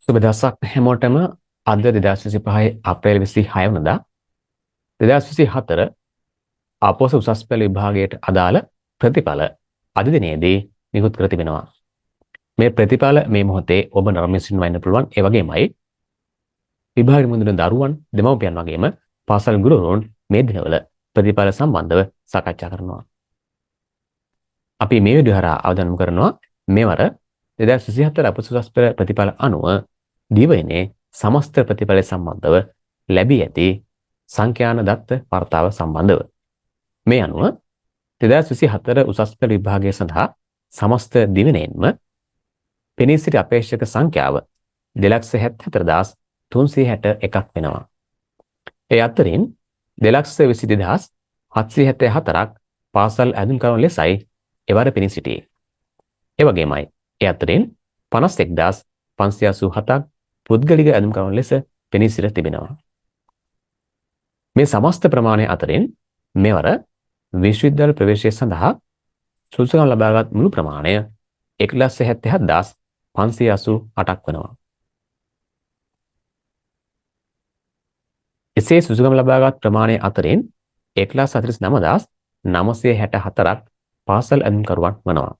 සුබ දවසක් හැමෝටම. අද 2025 අප්‍රේල් 26 වෙනිදා 2024 ආපොස උසස් පෙළ විභාගයට අදාළ ප්‍රතිඵල අද දිනේදී නිකුත් කර තිබෙනවා. මේ ප්‍රතිඵල මේ මොහොතේ ඔබ නර්මසින් වයින්න පුළුවන්. ඒ වගේමයි විභාගෙ මුදුන දරුවන්, දෙමව්පියන් වගේම පාසල් ගුරුවරුන් මේ දිනවල ප්‍රතිඵල සම්බන්ධව සාකච්ඡා කරනවා. අපි මේ වීඩියෝ හරහා අවධානය යොමු කරනවා මෙවර 2024 අපොස උසස් පෙළ ප්‍රතිඵල අනුව දිවයිනේ සමස්ත ප්‍රතිඵල සම්බන්ධව ලැබී ඇති සංඛ්‍යාන දත්ත වර්තාව සම්බන්ධව. මේ අනුව 2024 උසස් පෙළ විභාගය සඳහා සමස්ත දිවයිනේන්ම පෙනී සිටි අපේක්ෂක සංඛ්‍යාව 2,74,361ක් වෙනවා. ඒ අතරින් 2,22,774ක් පාසල් ඇඳුම්කරුවන් ලෙසයි එවර පෙනී සිටියේ. ඒ වගේමයි ඒ අතරින් 51,587ක් පුද්ගලික ඇඳුම්කරුවන් ලෙස පෙනී සිට තිබෙනවා. මේ සමස්ත ප්‍රමාණය අතරින් මෙවර විශ්වවිද්‍යාල ප්‍රවේශය සඳහා සුදුසුකම් ලබාගත් මුළු ප්‍රමාණය 1,77,588ක් වෙනවා. එසේ සුදුසුකම් ලබාගත් ප්‍රමාණය අතරින් 1,49,964ක් පාසල් ඇඳුම්කරුවන් වනවා.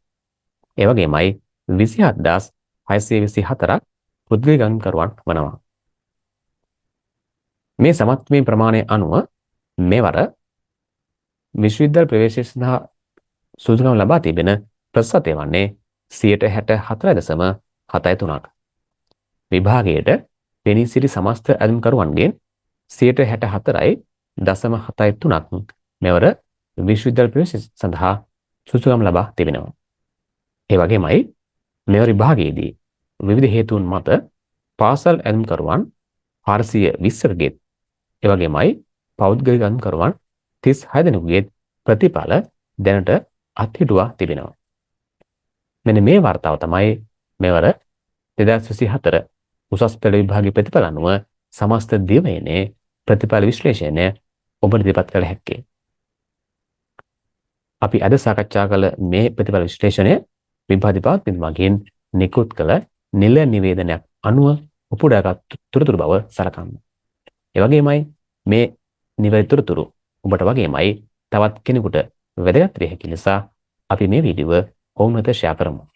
ඒ වගේමයි 27,624ක් පුද්ගලික ඇඳුම්කරුවන් වනවා. මේ සමත්වීම් ප්‍රමාණය අනුව මෙවර විශ්වවිද්‍යාල ප්‍රවේශය සඳහා සුදුසුකම් ලබා තිබෙන ප්‍රතිශතය වන්නේ 64.73ක්. විභාගයට පෙනී සිටි සමස්ත ඇඳුම්කරුවන්ගෙන් 64.73ක් මෙවර විශ්වවිද්‍යාල ප්‍රවේශය සඳහා සුදුසුකම් ලබා තිබෙනවා. ඒ වගේමයි මෙවර විභාගයේදී විවිධ හේතුන් මත පාසල් ඇඳුම්කරුවන් 420කගෙත් ඒ වගේමයි පෞද්ගලික ඇඳුම්කරුවන් 36 දෙනෙකුගේ ප්‍රතිඵල දැනට අත්හිටුවා තිබෙනවා. මෙන්න මේ වර්තාව තමයි මෙවර 2024 උසස් පෙළ විභාගයේ ප්‍රතිඵල අනුව සමස්ත දිවයිනේ ප්‍රතිඵල විශ්ලේෂණය ඔබට ඉදිරිපත් කළ හැක්කේ. අපි අද සාකච්ඡා කළ මේ ප්‍රතිඵල විශ්ලේෂණය විභාග දෙපාර්තමේන්තුව මගින් නිකුත් කළ නිල නිවේදනයක් අනුව උපුටාගත් තොරතුරු බව සලකන්න. ඒ වගේමයි මේ නිවැරදි තොරතුරු ඔබට වගේමයි තවත් කෙනෙකුට වැදගත් විය හැකි නිසා අපි මේ වීඩියෝව ඔවුන් වෙත ෂෙයා කරමු.